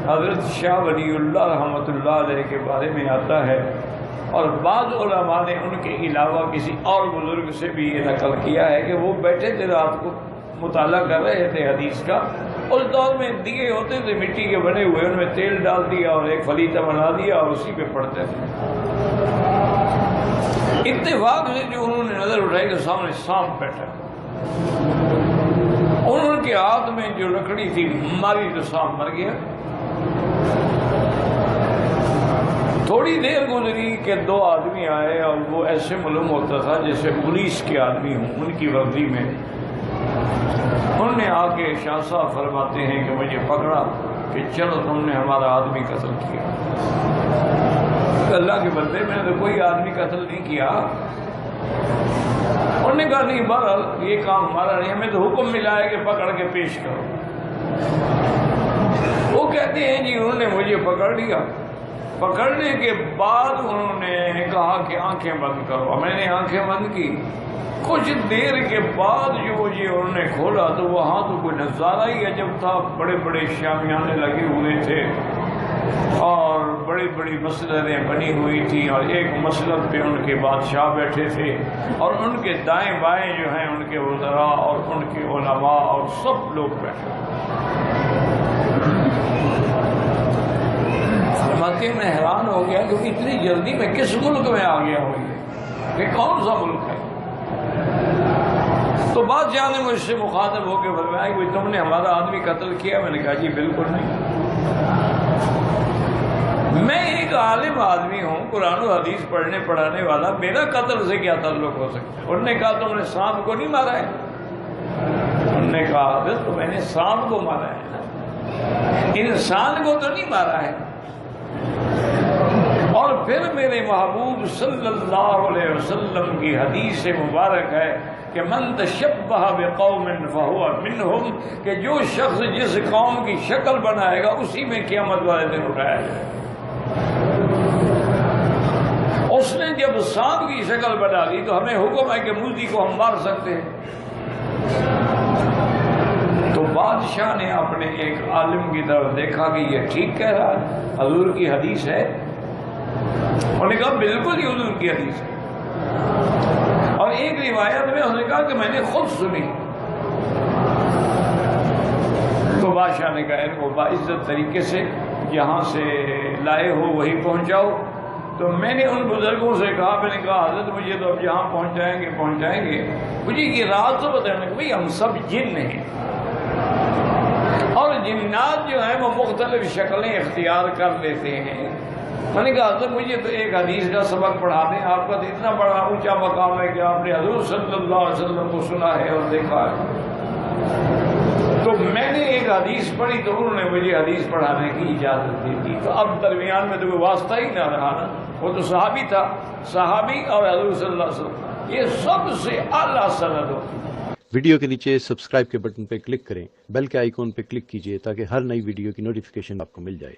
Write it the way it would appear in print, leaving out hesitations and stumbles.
حضرت شاہ ولی اللہ رحمۃ اللہ علیہ کے بارے میں آتا ہے، اور بعض علماء نے ان کے علاوہ کسی اور بزرگ سے بھی یہ نقل کیا ہے کہ وہ بیٹھے تھے رات کو مطالعہ کر رہے تھے حدیث کا. اس دور میں دیے ہوتے تھے مٹی کے بنے ہوئے، ان میں تیل ڈال دیا اور ایک فلیطہ بنا دیا اور اسی پہ پڑھتے تھے. اتفاق سے جو انہوں نے نظر اٹھائی تو سامنے سانپ بیٹھا، ان کے ہاتھ میں جو لکڑی تھی ماری تو سانپ مر گیا. تھوڑی دیر گزری کہ دو آدمی آئے اور وہ ایسے معلوم ہوتا تھا جیسے پولیس کے آدمی ہوں، ان کی وردی میں. انہوں نے آ کے شاہ صاحب فرماتے ہیں کہ مجھے پکڑا کہ چلو تم نے ہمارا آدمی قتل کیا. اللہ کے بندے میں نے تو کوئی آدمی قتل نہیں کیا. انہوں نے کہا نہیں، بہرحال یہ کام ہمارا نہیں، ہمیں تو حکم ملا ہے کہ پکڑ کے پیش کرو. وہ کہتے ہیں جی انہوں نے مجھے پکڑ لیا. پکڑنے کے بعد انہوں نے کہا کہ آنکھیں بند کرو. میں نے آنکھیں بند کی. کچھ دیر کے بعد جو مجھے انہوں نے کھولا تو وہاں تو کوئی نظارہ ہی عجب تھا. بڑے بڑے شامیانے لگے ہوئے تھے اور بڑی بڑی مسجدیں بنی ہوئی تھیں، اور ایک مسجد پہ ان کے بادشاہ بیٹھے تھے، اور ان کے دائیں بائیں جو ہیں ان کے وزراء اور ان کے علماء اور سب لوگ بیٹھے. فرماتے میں حیران ہو گیا کہ اتنی جلدی میں کس ملک میں آ گیا ہوں، یہ کون سا ملک ہے؟ تو بادشاہ نے مجھ سے مخاطب ہو کے فرمایا کہ تم نے ہمارا آدمی قتل کیا؟ میں نے کہا جی بالکل نہیں، میں ایک عالم آدمی ہوں، قرآن و حدیث پڑھنے پڑھانے والا، میرا قتل سے کیا تعلق ہو سکتا ہے؟ انہوں نے کہا تم نے سانپ کو نہیں مارا ہے؟ انہوں نے کہا حضرت تو میں نے سانپ کو مارا ہے نا، انسان کو تو نہیں مارا ہے. اور پھر میرے محبوب صلی اللہ علیہ وسلم کی حدیث مبارک ہے کہ من تشبہ بقوم فہو منہم، کہ جو شخص جس قوم کی شکل بنائے گا اسی میں قیامت والے دن اٹھایا جائے. اس نے جب سانپ کی شکل بنا لی تو ہمیں حکم ہے کہ موذی کو ہم مار سکتے ہیں. تو بادشاہ نے اپنے ایک عالم کی طرف دیکھا کہ یہ ٹھیک کہہ رہا ہے، حضور کی حدیث ہے. انہوں نے کہا بالکل یہ حضور کی حدیث ہے. اور ایک روایت میں انہوں نے کہا کہ میں نے خود سنی. تو بادشاہ نے کہا ان کو باعزت طریقے سے جہاں سے لائے ہو وہیں پہنچاؤ. تو میں نے ان بزرگوں سے کہا، میں نے کہا حضرت مجھے تو اب جہاں پہنچائیں گے مجھے یہ رات تو بتانے کہ بھائی ہم سب جن ہیں، اور جنات جو ہیں وہ مختلف شکلیں اختیار کر لیتے ہیں. میں نے کہا حضرت مجھے تو ایک حدیث کا سبق پڑھا دیں، آپ کا تو اتنا بڑا اونچا مقام ہے کہ آپ نے حضور صلی اللہ علیہ وسلم کو سنا ہے اور دیکھا ہے. تو میں نے ایک حدیث پڑھی تو انہوں نے مجھے حدیث پڑھانے کی اجازت دے دی. تو اب درمیان میں تو کوئی واسطہ ہی نہ رہا نا، وہ تو صحابی تھا، صحابی اور حضور صلی اللہ علیہ وسلم یہ سب سے اعلیٰ سند ہوتی. ویڈیو کے نیچے سبسکرائب کے بٹن پہ کلک کریں، بیل کے آئیکن پہ کلک کیجئے تاکہ ہر نئی ویڈیو کی نوٹیفیکیشن آپ کو مل جائے.